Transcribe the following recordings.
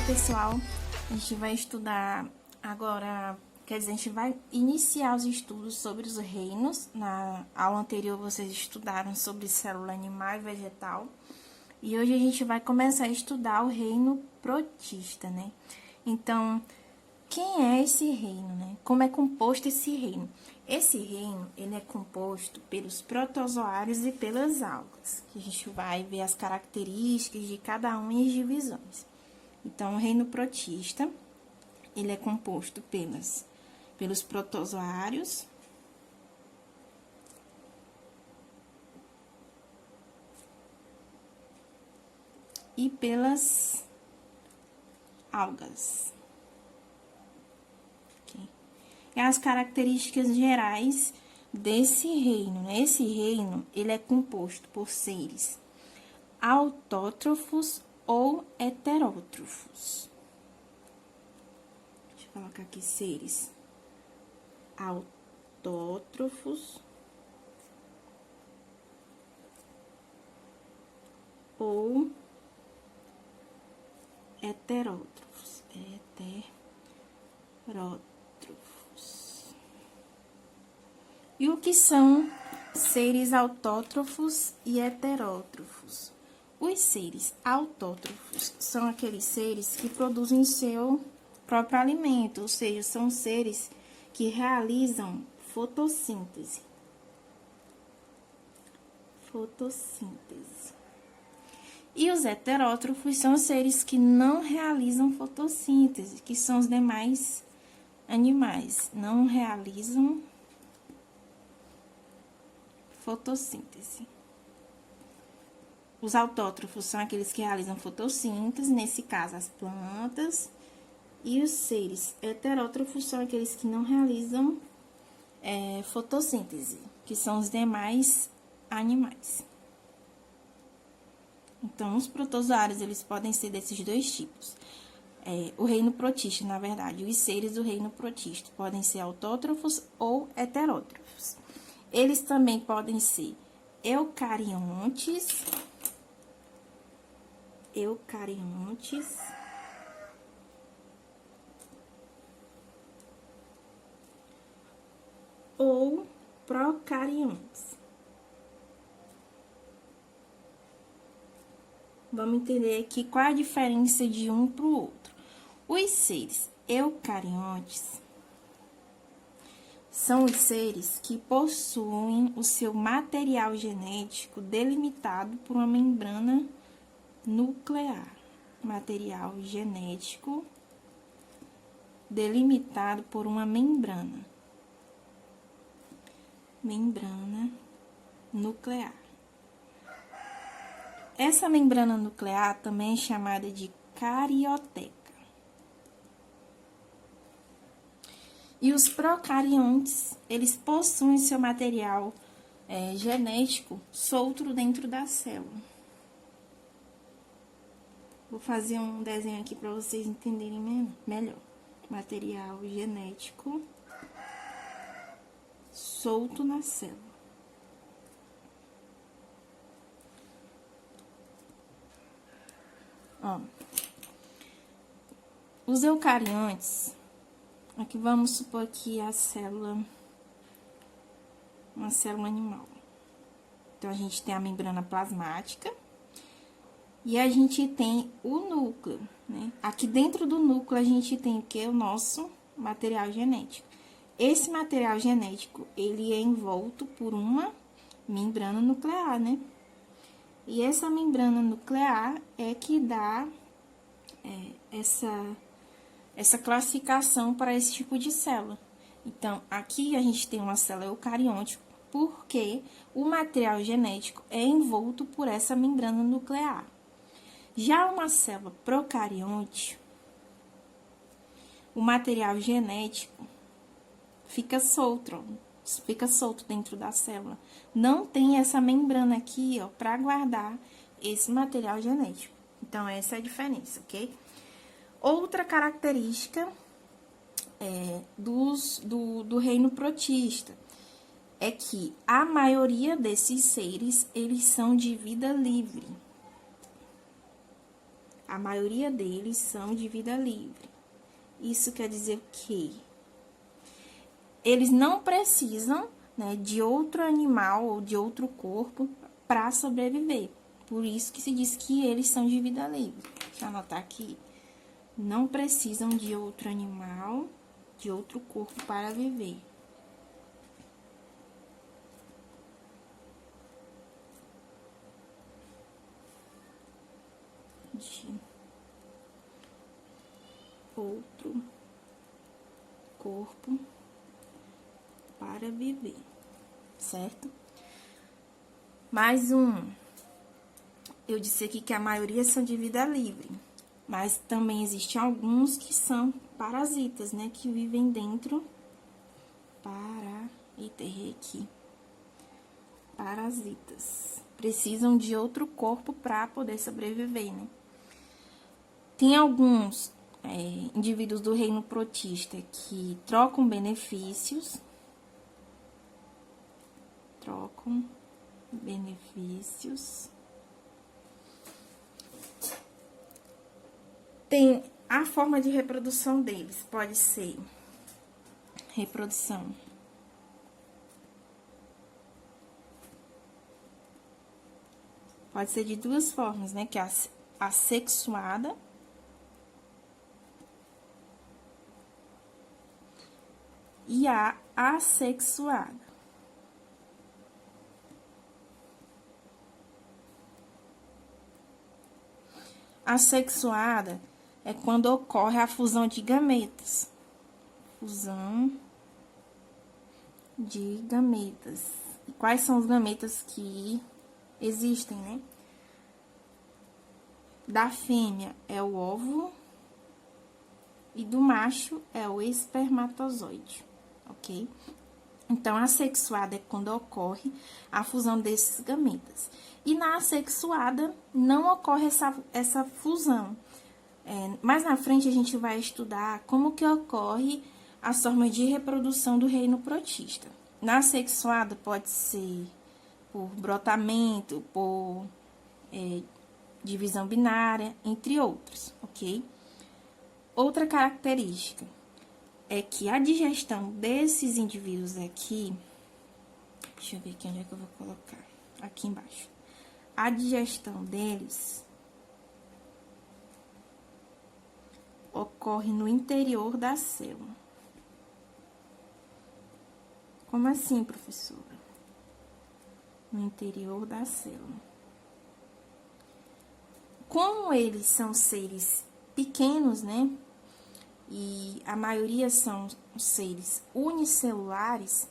pessoal, a gente vai estudar agora, quer dizer, a gente vai iniciar os estudos sobre os reinos. Na aula anterior vocês estudaram sobre célula animal e vegetal. E hoje a gente vai começar a estudar o reino protista, né? Então, quem é esse reino, né? Como é composto esse reino? Esse reino, ele é composto pelos protozoários e pelas algas, que a gente vai ver as características de cada um e as divisões. Então, o reino protista, ele é composto pelos protozoários e pelas algas. E as características gerais desse reino, né? Esse reino, ele é composto por seres autótrofos ou heterótrofos. Deixa eu colocar aqui seres autótrofos ou heterótrofos. E o que são seres autótrofos e heterótrofos? Os seres autótrofos são aqueles seres que produzem seu próprio alimento, ou seja, são seres que realizam fotossíntese. E os heterótrofos são seres que não realizam fotossíntese, que são os demais animais, não realizam fotossíntese. Os autótrofos são aqueles que realizam fotossíntese, nesse caso as plantas, e os seres heterótrofos são aqueles que não realizam fotossíntese, que são os demais animais. Então, os protozoários, eles podem ser desses dois tipos. O reino protista, na verdade, os seres do reino protista podem ser autótrofos ou heterótrofos. Eles também podem ser eucariontes ou procariontes. Vamos entender aqui qual a diferença de um para o outro. Os seres eucariontes são os seres que possuem o seu material genético delimitado por uma membrana nuclear. Material genético delimitado por uma membrana nuclear. Essa membrana nuclear também é chamada de carioteca. E os procariontes, eles possuem seu material genético solto dentro da célula. Vou fazer um desenho aqui para vocês entenderem melhor. Material genético solto na célula. Ó, os eucariontes, aqui vamos supor que uma célula animal. Então, a gente tem a membrana plasmática e a gente tem o núcleo, né? Aqui dentro do núcleo a gente tem o que? O nosso material genético. Esse material genético, ele é envolto por uma membrana nuclear, né? E essa membrana nuclear é que dá essa classificação para esse tipo de célula. Então, aqui a gente tem uma célula eucarionte, porque o material genético é envolto por essa membrana nuclear. Já uma célula procarionte, o material genético fica solto dentro da célula. Não tem essa membrana aqui, ó, para guardar esse material genético. Então, essa é a diferença, ok? Outra característica do reino protista é que a maioria desses seres, eles são de vida livre. a maioria deles são de vida livre. Isso quer dizer que eles não precisam, né, de outro animal ou de outro corpo para sobreviver. Por isso que se diz que eles são de vida livre. Deixa eu anotar aqui. Não precisam de outro animal, de outro corpo para viver. De outro corpo para viver, certo? Mais um. Eu disse aqui que a maioria são de vida livre, mas também existem alguns que são parasitas, né? Que vivem dentro. Eita, errei aqui. Parasitas. Precisam de outro corpo para poder sobreviver, né? Tem alguns indivíduos do reino protista que trocam benefícios. Tem a forma de reprodução deles, pode ser reprodução pode ser de duas formas, né? Que é a assexuada e a assexuada. Assexuada é quando ocorre a fusão de gametas. Fusão de gametas. E quais são os gametas que existem, né? Da fêmea é o óvulo e do macho é o espermatozoide, ok? Então, a assexuada é quando ocorre a fusão desses gametas. E na assexuada não ocorre essa fusão. Mais na frente a gente vai estudar como que ocorre as formas de reprodução do reino protista. Na assexuada pode ser por brotamento, por divisão binária, entre outros, ok? Outra característica é que a digestão desses indivíduos aqui, deixa eu ver aqui onde é que eu vou colocar, aqui embaixo. A digestão deles ocorre no interior da célula. Como assim, professora? No interior da célula. Como eles são seres pequenos, né? E a maioria são seres unicelulares,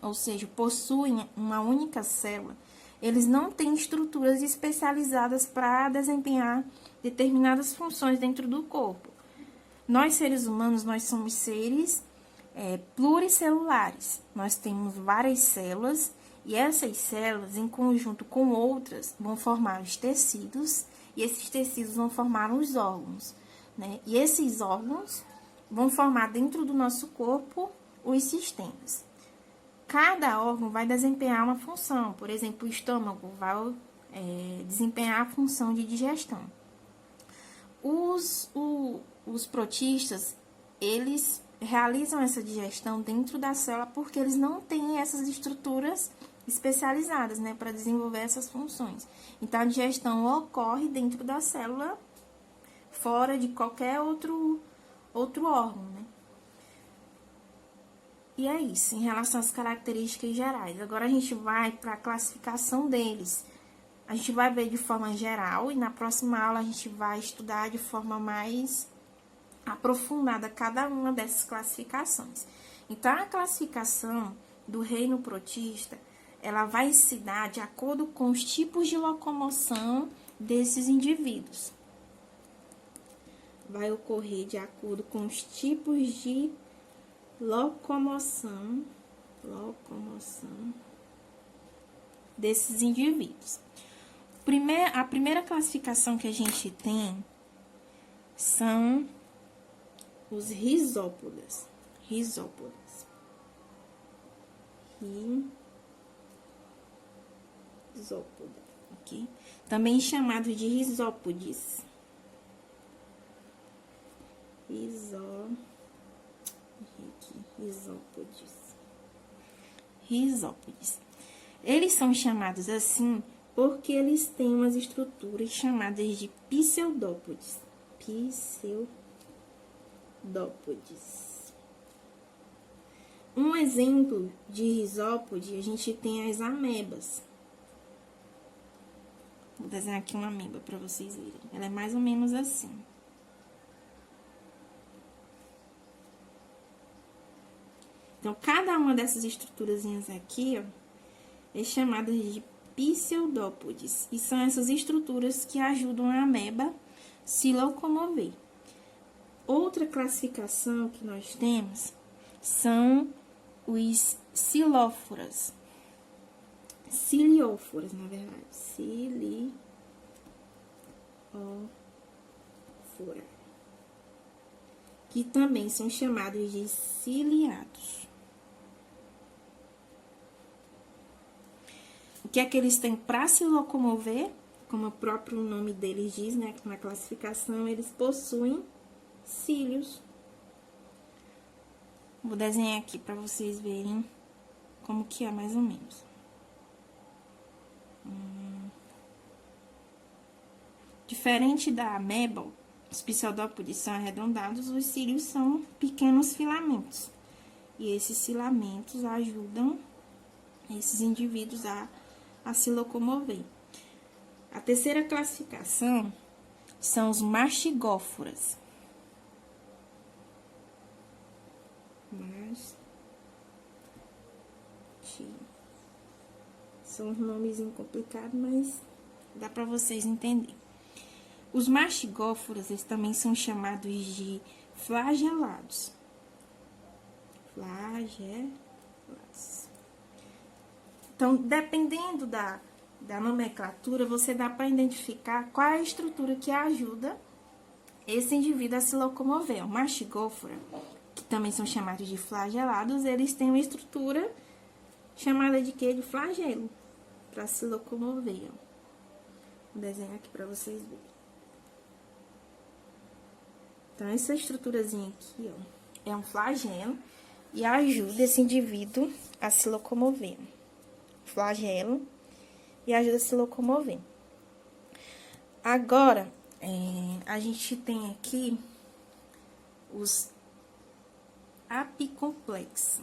ou seja, possuem uma única célula, eles não têm estruturas especializadas para desempenhar determinadas funções dentro do corpo. Nós, seres humanos, nós somos seres pluricelulares. Nós temos várias células e essas células, em conjunto com outras, vão formar os tecidos e esses tecidos vão formar os órgãos, né? E esses órgãos vão formar dentro do nosso corpo os sistemas. Cada órgão vai desempenhar uma função. Por exemplo, o estômago vai desempenhar a função de digestão. Os protistas, eles realizam essa digestão dentro da célula porque eles não têm essas estruturas especializadas, né, para desenvolver essas funções. Então, a digestão ocorre dentro da célula, fora de qualquer outro órgão, né? E é isso, em relação às características gerais. Agora, a gente vai para a classificação deles. A gente vai ver de forma geral e na próxima aula a gente vai estudar de forma mais aprofundada cada uma dessas classificações. Então, a classificação do reino protista, ela vai se dar de acordo com os tipos de locomoção desses indivíduos. Vai ocorrer de acordo com os tipos de locomoção desses indivíduos. A primeira classificação que a gente tem são os risópodas. Ok? Também chamados de risópodes. Rizópodes. Eles são chamados assim porque eles têm umas estruturas chamadas de pseudópodes. Um exemplo de rizópode, a gente tem as amebas. Vou desenhar aqui uma ameba para vocês verem. Ela é mais ou menos assim. Então, cada uma dessas estruturazinhas aqui, ó, é chamada de pseudópodes. E são essas estruturas que ajudam a ameba se locomover. Outra classificação que nós temos são os cilíoforas. Cilióforas, na verdade. Ciliófora. Que também são chamados de ciliados. O que é que eles têm para se locomover? Como o próprio nome deles diz, né? Na classificação, eles possuem cílios. Vou desenhar aqui para vocês verem como que é mais ou menos. Diferente da ameba, os pseudópodes são arredondados, os cílios são pequenos filamentos. E esses filamentos ajudam esses indivíduos a se locomover. A terceira classificação são os mastigóforas. São uns nomes complicados, mas dá para vocês entenderem. Os mastigóforas, eles também são chamados de flagelados. Então, dependendo da nomenclatura, você dá para identificar qual é a estrutura que ajuda esse indivíduo a se locomover. O mastigófora, que também são chamados de flagelados, eles têm uma estrutura chamada de quê? De flagelo, para se locomover. Ó. Vou desenhar aqui para vocês verem. Então, essa estruturazinha aqui, ó, é um flagelo e ajuda esse indivíduo a se locomover. Flagelo e ajuda a se locomover. Agora, a gente tem aqui os apicomplexos.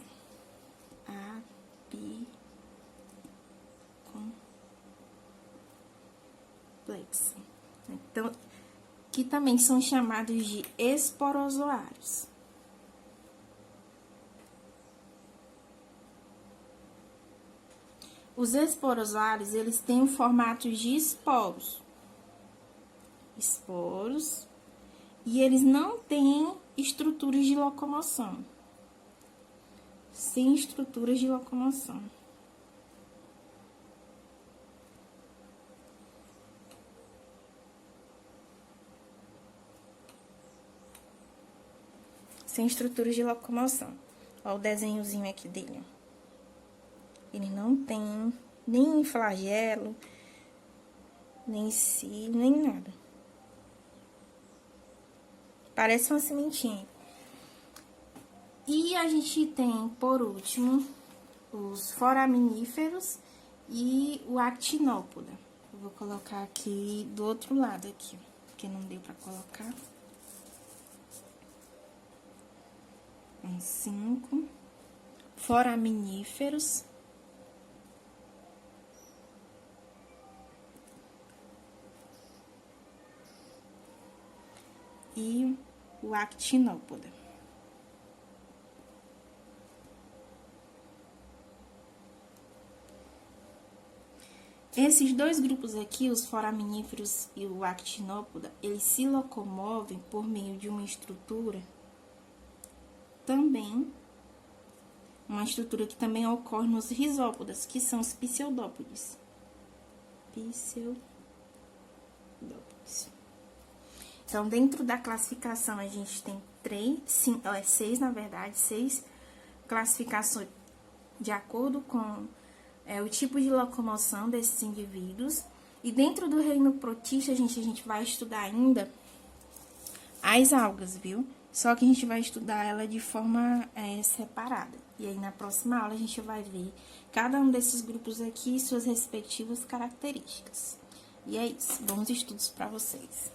Então, que também são chamados de esporozoários. Os esporozoários, eles têm o formato de esporos. E eles não têm estruturas de locomoção. Sem estruturas de locomoção. Sem estruturas de locomoção. Olha o desenhozinho aqui dele. Ele não tem nem flagelo, nem cílio, nem nada. Parece uma sementinha. E a gente tem, por último, os foraminíferos e o actinópoda. Eu vou colocar aqui do outro lado aqui, porque não deu pra colocar. 5 foraminíferos. E o actinópoda. Esses dois grupos aqui, os foraminíferos e o actinópoda, eles se locomovem por meio de uma estrutura também, uma estrutura que também ocorre nos rizópodas, que são os pseudópodes. Então, dentro da classificação, a gente tem 6, na verdade, 6 classificações de acordo com o tipo de locomoção desses indivíduos. E dentro do reino protista, a gente vai estudar ainda as algas, viu? Só que a gente vai estudar ela de forma separada. E aí, na próxima aula, a gente vai ver cada um desses grupos aqui e suas respectivas características. E é isso. Bons estudos para vocês.